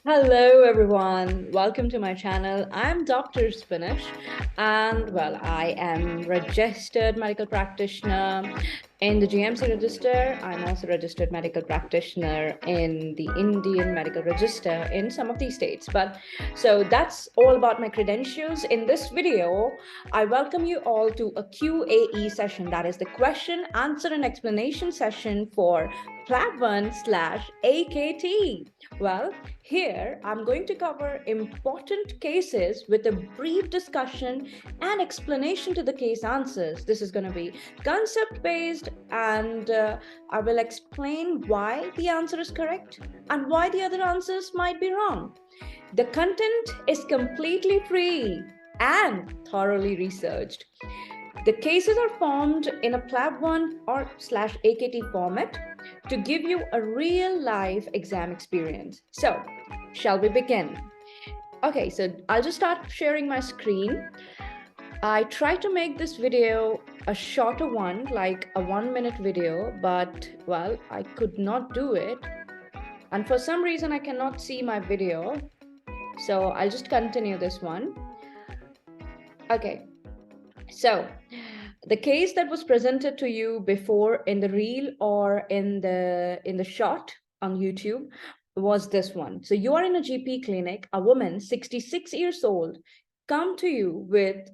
Hello everyone, welcome to my channel. I'm Dr. Spinach and well, I am registered medical practitioner in the GMC register. I'm also registered medical practitioner in the Indian medical register in some of these states. But so that's all about my credentials. In this video, I welcome you all to a QAE session, that is the question, answer and explanation session for PLAB1/AKT. Well, here I'm going to cover important cases with a brief discussion and explanation to the case answers. This is going to be concept based, and I will explain why the answer is correct and why the other answers might be wrong. The content is completely free and thoroughly researched. The cases are formed in a PLAB1 or /AKT format to give you a real life exam experience. So, shall we begin? Okay, so I'll just start sharing my screen. I tried to make this video a shorter one, like a 1-minute video, but well, I could not do it. And for some reason, I cannot see my video. So I'll just continue this one. Okay. So the case that was presented to you before in the reel or in the short on YouTube was this one. So you are in a GP clinic, a woman 66 years old come to you with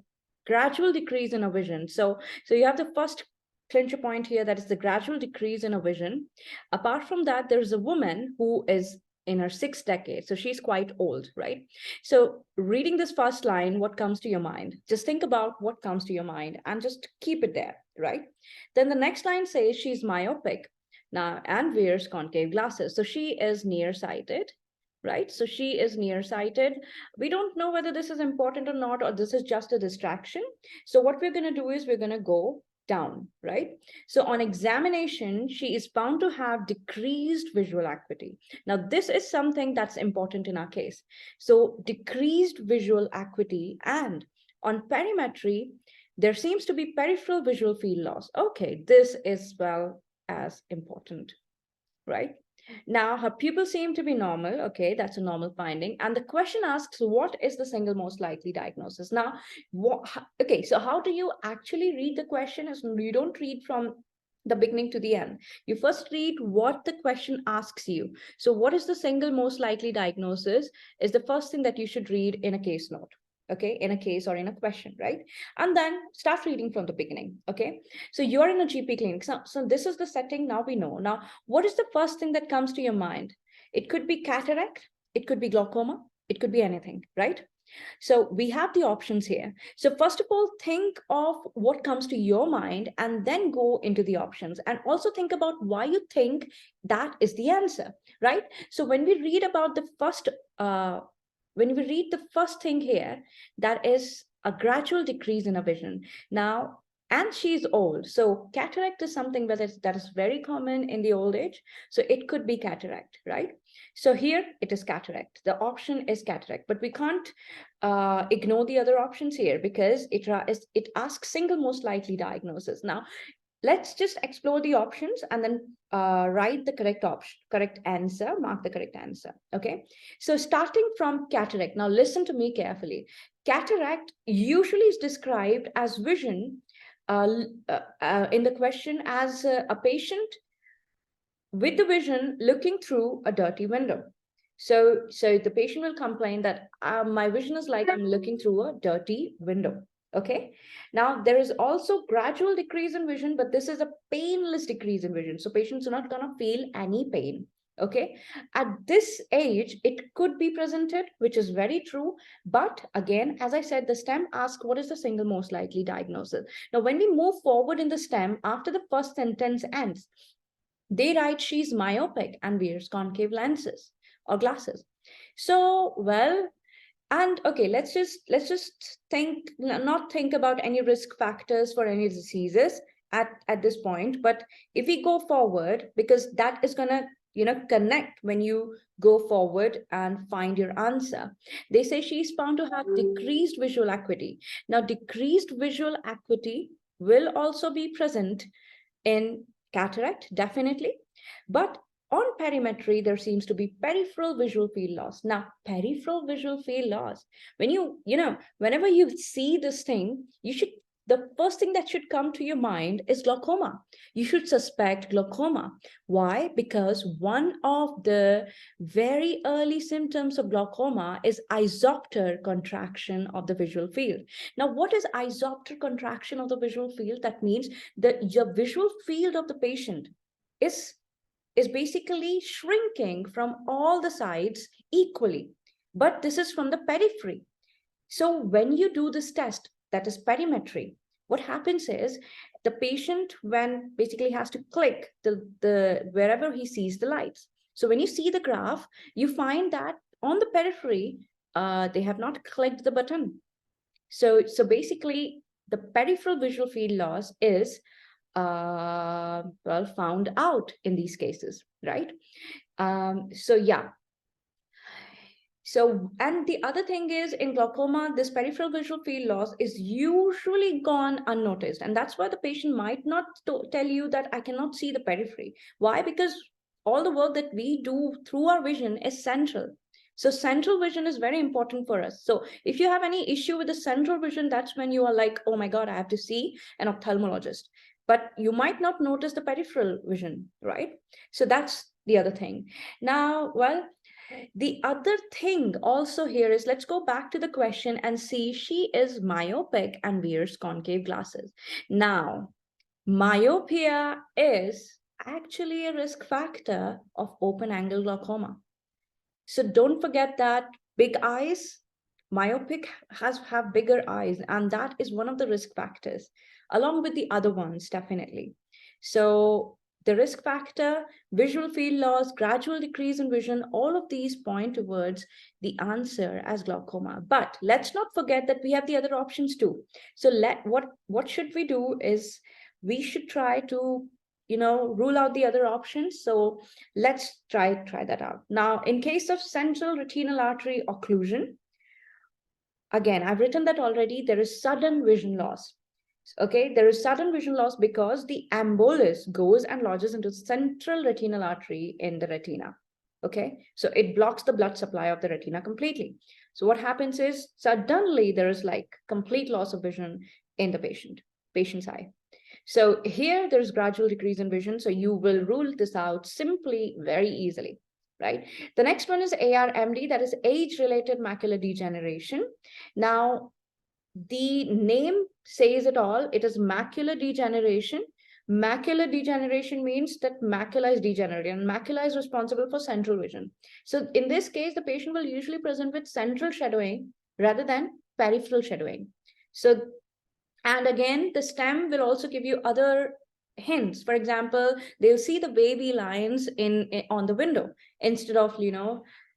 gradual decrease in her vision. So you have the first clincher point here, that is the gradual decrease in her vision. Apart from that, there's a woman who is in her 6th decade. So she's quite old, right? So reading this first line, what comes to your mind? Just think about what comes to your mind and just keep it there, right? Then the next line says she's myopic now and wears concave glasses. So she is nearsighted, right? So she is nearsighted. We don't know whether this is important or not, or this is just a distraction. So what we're going to do is we're going to go down, right? So on examination, she is found to have decreased visual acuity. Now, this is something that's important in our case. So decreased visual acuity, and on perimetry, there seems to be peripheral visual field loss. Okay, this is well as important, right? Now, her pupils seem to be normal. Okay, that's a normal finding. And the question asks, what is the single most likely diagnosis? Now, okay, so how do you actually read the question? Is you don't read from the beginning to the end. You first read what the question asks you. So what is the single most likely diagnosis is the first thing that you should read in a case note. Okay, in a case or in a question, right? And then start reading from the beginning. Okay, so you're in a GP clinic. So this is the setting. Now we know. Now, what is the first thing that comes to your mind? It could be cataract, it could be glaucoma, it could be anything, right? So we have the options here. So first of all, think of what comes to your mind and then go into the options, and also think about why you think that is the answer, right? So when we read about the first thing here, that is a gradual decrease in a vision. Now, and she's old. So cataract is something that is very common in the old age. So it could be cataract, right? So here it is cataract. The option is cataract, but we can't ignore the other options here because it asks single most likely diagnosis. Now, let's just explore the options and then write the correct answer, mark the correct answer. Okay, so starting from cataract, now listen to me carefully. Cataract usually is described as vision in the question as a patient with the vision looking through a dirty window. So the patient will complain that my vision is like I'm looking through a dirty window. Okay. Now, there is also gradual decrease in vision, but this is a painless decrease in vision. So patients are not going to feel any pain. Okay. At this age, it could be presented, which is very true. But again, as I said, the STEM asks what is the single most likely diagnosis. Now, when we move forward in the STEM, after the first sentence ends, they write she's myopic and wears concave lenses or glasses. So, well, and okay, let's just not think about any risk factors for any diseases at this point. But if we go forward, because that is gonna connect when you go forward and find your answer. They say she's found to have decreased visual acuity. Now, decreased visual acuity will also be present in cataract, definitely. But On perimetry, there seems to be peripheral visual field loss. Now, peripheral visual field loss, when whenever you see this thing, the first thing that should come to your mind is glaucoma. You should suspect glaucoma. Why? Because one of the very early symptoms of glaucoma is isopter contraction of the visual field. Now, what is isopter contraction of the visual field? That means that your visual field of the patient is basically shrinking from all the sides equally. But this is from the periphery. So when you do this test, that is perimetry, what happens is the patient when basically has to click the wherever he sees the lights. So when you see the graph, you find that on the periphery, they have not clicked the button. So basically the peripheral visual field loss is well, found out in these cases, right? So yeah. So, and the other thing is in glaucoma, this peripheral visual field loss is usually gone unnoticed. And that's why the patient might not tell you that I cannot see the periphery. Why? Because all the work that we do through our vision is central. So central vision is very important for us. So if you have any issue with the central vision, that's when you are like, oh my God, I have to see an ophthalmologist. But you might not notice the peripheral vision, right? So that's the other thing. Now, well, the other thing also here is, let's go back to the question and see, she is myopic and wears concave glasses. Now, myopia is actually a risk factor of open angle glaucoma. So don't forget that big eyes, myopic have bigger eyes, and that is one of the risk factors, along with the other ones, definitely. So the risk factor, visual field loss, gradual decrease in vision, all of these point towards the answer as glaucoma. But let's not forget that we have the other options too. So what should we do is we should try to rule out the other options. So let's try that out. Now, in case of central retinal artery occlusion, again, I've written that already, there is sudden vision loss. Okay, there is sudden vision loss because the embolus goes and lodges into central retinal artery in the retina. Okay, so it blocks the blood supply of the retina completely. So what happens is suddenly there is like complete loss of vision in the patient's eye. So here there's gradual decrease in vision. So you will rule this out simply very easily, right? The next one is ARMD, that is age-related macular degeneration. Now, the name says it all. It is macular degeneration. Macular degeneration means that macula is degenerating, and macula is responsible for central vision. So in this case, the patient will usually present with central shadowing rather than peripheral shadowing. So, and again, the stem will also give you other hints. For example, they'll see the wavy lines on the window instead of,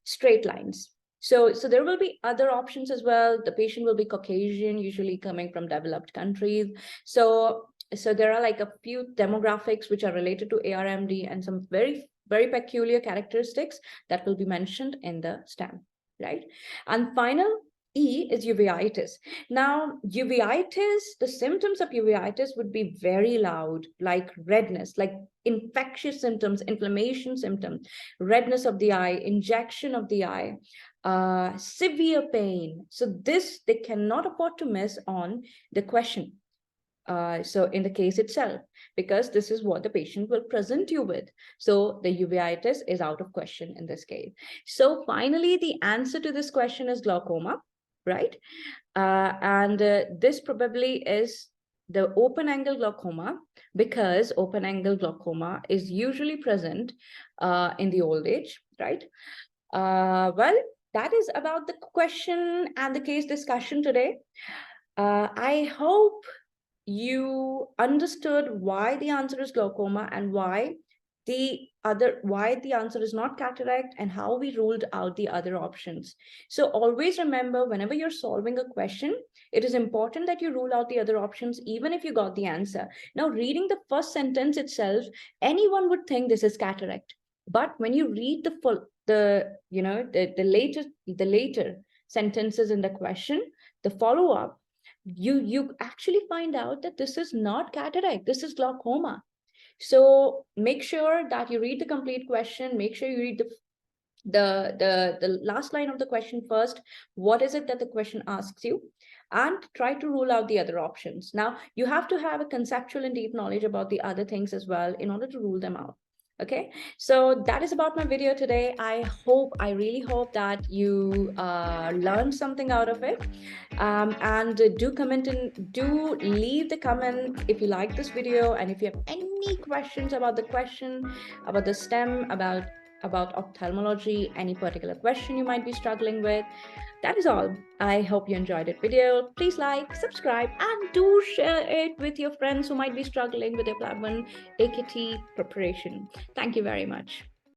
straight lines. So there will be other options as well. The patient will be Caucasian, usually coming from developed countries. So there are like a few demographics which are related to ARMD and some very, very peculiar characteristics that will be mentioned in the stem, right? And final E is uveitis. Now, uveitis, the symptoms of uveitis would be very loud, like redness, like infectious symptoms, inflammation symptoms, redness of the eye, injection of the eye, severe pain. So this they cannot afford to miss on the question. So in the case itself, because this is what the patient will present you with. So the uveitis is out of question in this case. So finally, the answer to this question is glaucoma, right? This probably is the open angle glaucoma, because open angle glaucoma is usually present in the old age, right? Well, that is about the question and the case discussion today. I hope you understood why the answer is glaucoma and why the answer is not cataract, and how we ruled out the other options. So always remember, whenever you're solving a question, it is important that you rule out the other options, even if you got the answer. Now, reading the first sentence itself, anyone would think this is cataract. But when you read the later sentences in the question, the follow-up, you actually find out that this is not cataract, this is glaucoma. So make sure that you read the complete question. Make sure you read the last line of the question first. What is it that the question asks you? And try to rule out the other options. Now, you have to have a conceptual and deep knowledge about the other things as well in order to rule them out. Okay, so that is about my video today. I really hope that you learned something out of it. And do comment and do leave the comment if you like this video, and if you have any questions about the question, about the STEM, about ophthalmology, any particular question you might be struggling with. That is all. I hope you enjoyed the video. Please like, subscribe, and do share it with your friends who might be struggling with their PLAB1 AKT preparation. Thank you very much.